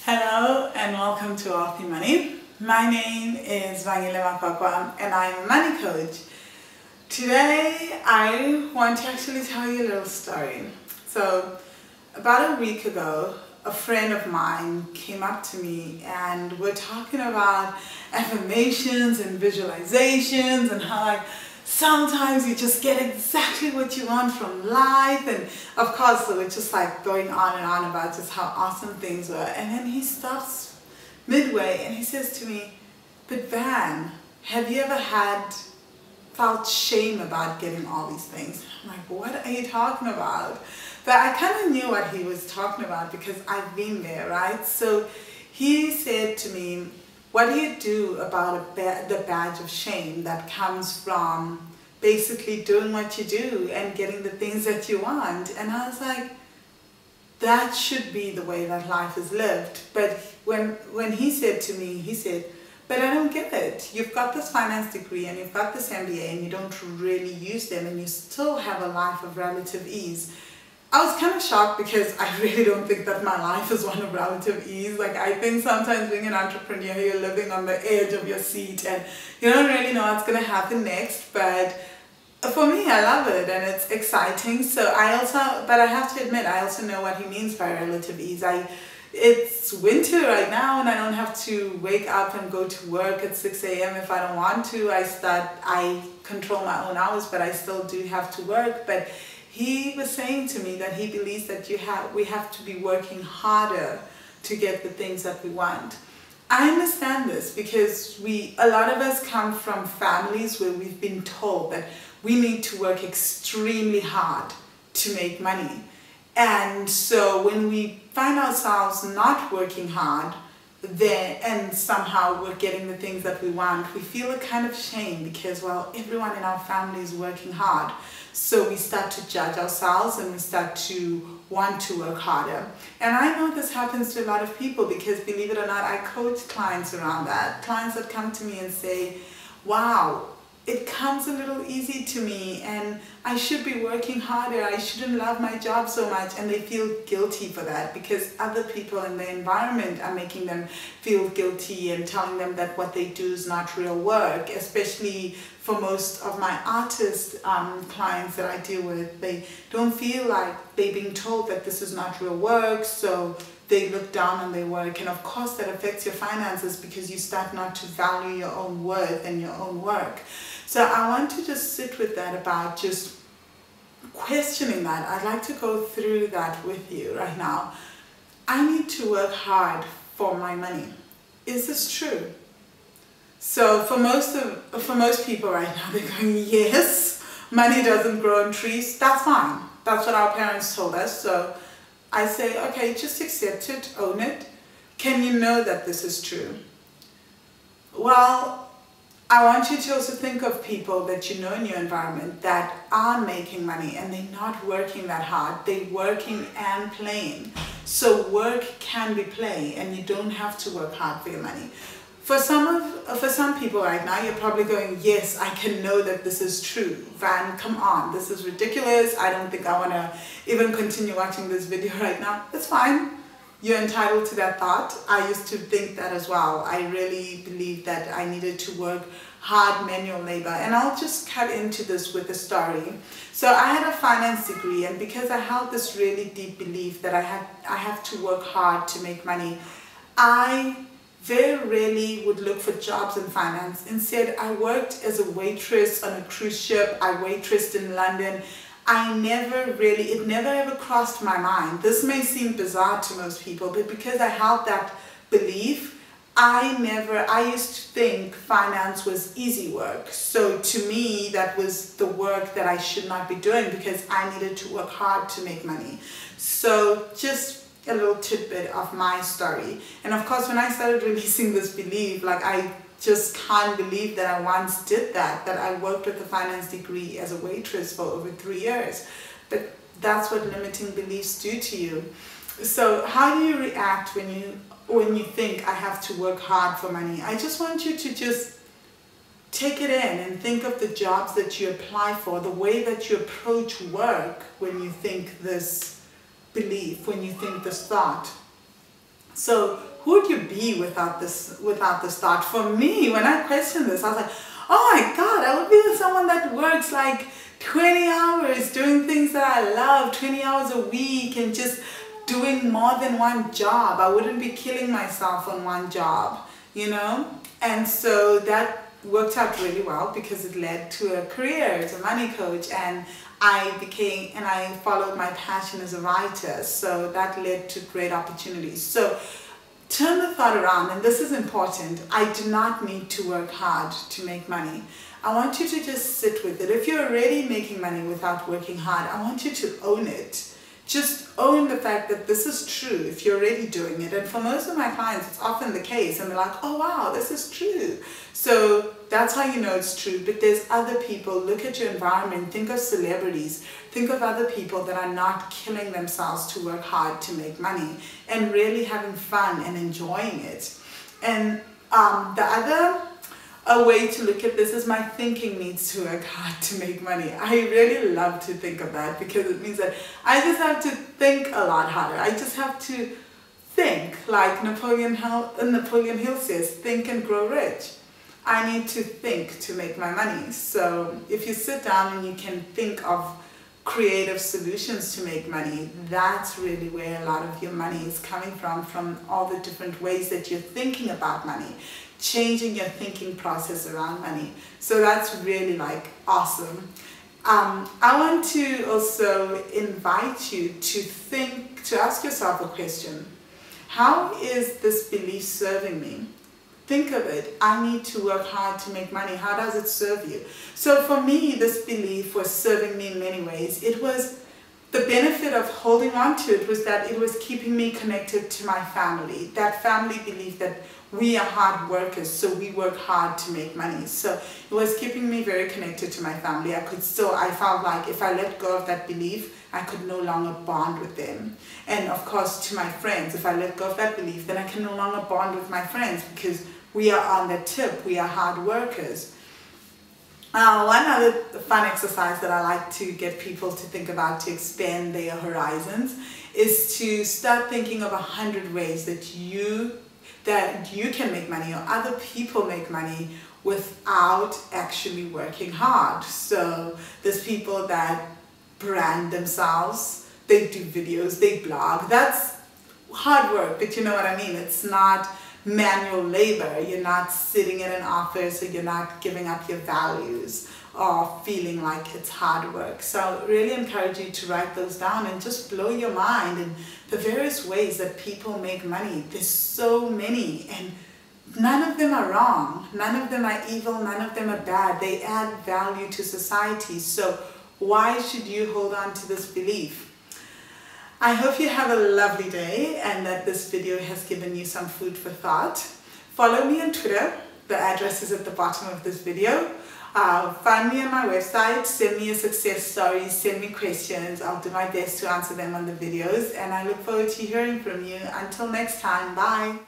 Hello and welcome to Wealthy Money. My name is Vangile Makwakwa and I'm a money coach. Today I want to actually tell you a little story. So about a week ago, a friend of mine came up to me and we're talking about affirmations and visualizations and how sometimes you just get exactly what you want from life, and of course so we're just going on and on about just how awesome things were. And then he stops midway and he says to me, "But Van, have you ever felt shame about getting all these things?" I'm like, "What are you talking about?" But I kind of knew what he was talking about because I've been there, right? So he said to me, "What do you do about the badge of shame that comes from basically doing what you do and getting the things that you want?" And I was like, that should be the way that life is lived. But when he said to me, he said, "But I don't get it. You've got this finance degree and you've got this MBA and you don't really use them and you still have a life of relative ease." I was kind of shocked because I really don't think that my life is one of relative ease. I think sometimes being an entrepreneur, you're living on the edge of your seat and you don't really know what's going to happen next. But for me, I love it and it's exciting. So but I have to admit, I also know what he means by relative ease. It's winter right now and I don't have to wake up and go to work at 6 a.m. if I don't want to. I control my own hours, but I still do have to work. But he was saying to me that he believes that we have to be working harder to get the things that we want. I understand this because a lot of us come from families where we've been told that we need to work extremely hard to make money. And so when we find ourselves not working hard and somehow we're getting the things that we want, we feel a kind of shame because, well, everyone in our family is working hard. So we start to judge ourselves and we start to want to work harder. And I know this happens to a lot of people because, believe it or not, I coach clients around that. Clients that come to me and say, "Wow, it comes a little easy to me and I should be working harder. I shouldn't love my job so much." And they feel guilty for that because other people in their environment are making them feel guilty and telling them that what they do is not real work. Especially for most of my artist clients that I deal with, they don't feel like they're being told that this is not real work, so they look down on their work. And of course that affects your finances because you start not to value your own worth and your own work. So I want to just sit with that about just questioning that. I'd like to go through that with you right now. I need to work hard for my money. Is this true? So for most people right now, they're going, "Yes, money doesn't grow on trees." That's fine. That's what our parents told us. So I say, okay, just accept it, own it. Can you know that this is true? Well, I want you to also think of people that you know in your environment that are making money and they're not working that hard. They're working and playing. So work can be play and you don't have to work hard for your money. For some people right now, you're probably going, "Yes, I can know that this is true. Van, come on, this is ridiculous. I don't think I want to even continue watching this video right now." It's fine. You're entitled to that thought. I used to think that as well. I really believed that I needed to work hard manual labor. And I'll just cut into this with a story. So I had a finance degree, and because I held this really deep belief that I have to work hard to make money, I very rarely would look for jobs in finance. Instead, I worked as a waitress on a cruise ship. I waitressed in London. It never ever crossed my mind. This may seem bizarre to most people, but because I held that belief, I used to think finance was easy work. So to me, that was the work that I should not be doing because I needed to work hard to make money. So just a little tidbit of my story. And of course, when I started releasing this belief, I just can't believe that I once did that I worked with a finance degree as a waitress for over 3 years. But that's what limiting beliefs do to you. So how do you react when you think I have to work hard for money? I just want you to just take it in and think of the jobs that you apply for, the way that you approach work when you think this belief, when you think this thought. So who would you be without this thought? For me, when I questioned this, I was like, oh my God, I would be with someone that works like 20 hours doing things that I love, 20 hours a week, and just doing more than one job. I wouldn't be killing myself on one job, you know? And so that worked out really well because it led to a career as a money coach, and I followed my passion as a writer. So that led to great opportunities. So turn the thought around, and this is important. I do not need to work hard to make money. I want you to just sit with it. If you're already making money without working hard, I want you to own it. Just own the fact that this is true if you're already doing it. And for most of my clients, it's often the case. And they're like, oh, wow, this is true. So that's how you know it's true. But there's other people. Look at your environment. Think of celebrities. Think of other people that are not killing themselves to work hard to make money and really having fun and enjoying it. And a way to look at this is my thinking needs to work hard to make money. I really love to think of that because it means that I just have to think a lot harder. I just have to think, like Napoleon Hill says, think and grow rich. I need to think to make my money. So if you sit down and you can think of creative solutions to make money, that's really where a lot of your money is coming from all the different ways that you're thinking about money, changing your thinking process around money. So that's really like awesome. I want to also invite you to ask yourself a question. How is this belief serving me? Think of it. I need to work hard to make money. How does it serve you? So for me, this belief was serving me in many ways. It was the benefit of holding on to it was that it was keeping me connected to my family. That family belief that we are hard workers, so we work hard to make money. So it was keeping me very connected to my family. I felt like if I let go of that belief, I could no longer bond with them. And of course, to my friends, if I let go of that belief, then I can no longer bond with my friends because we are on the tip, we are hard workers. One other fun exercise that I like to get people to think about to expand their horizons is to start thinking of 100 ways that you can make money or other people make money without actually working hard. So there's people that brand themselves, they do videos, they blog. That's hard work, but you know what I mean. It's not manual labor. You're not sitting in an office, or you're not giving up your values or feeling like it's hard work. So I really encourage you to write those down and just blow your mind in the various ways that people make money. There's so many, and none of them are wrong. None of them are evil. None of them are bad. They add value to society. So why should you hold on to this belief? I hope you have a lovely day and that this video has given you some food for thought. Follow me on Twitter. The address is at the bottom of this video. Find me on my website, send me your success stories, send me questions. I'll do my best to answer them on the videos, and I look forward to hearing from you. Until next time, bye.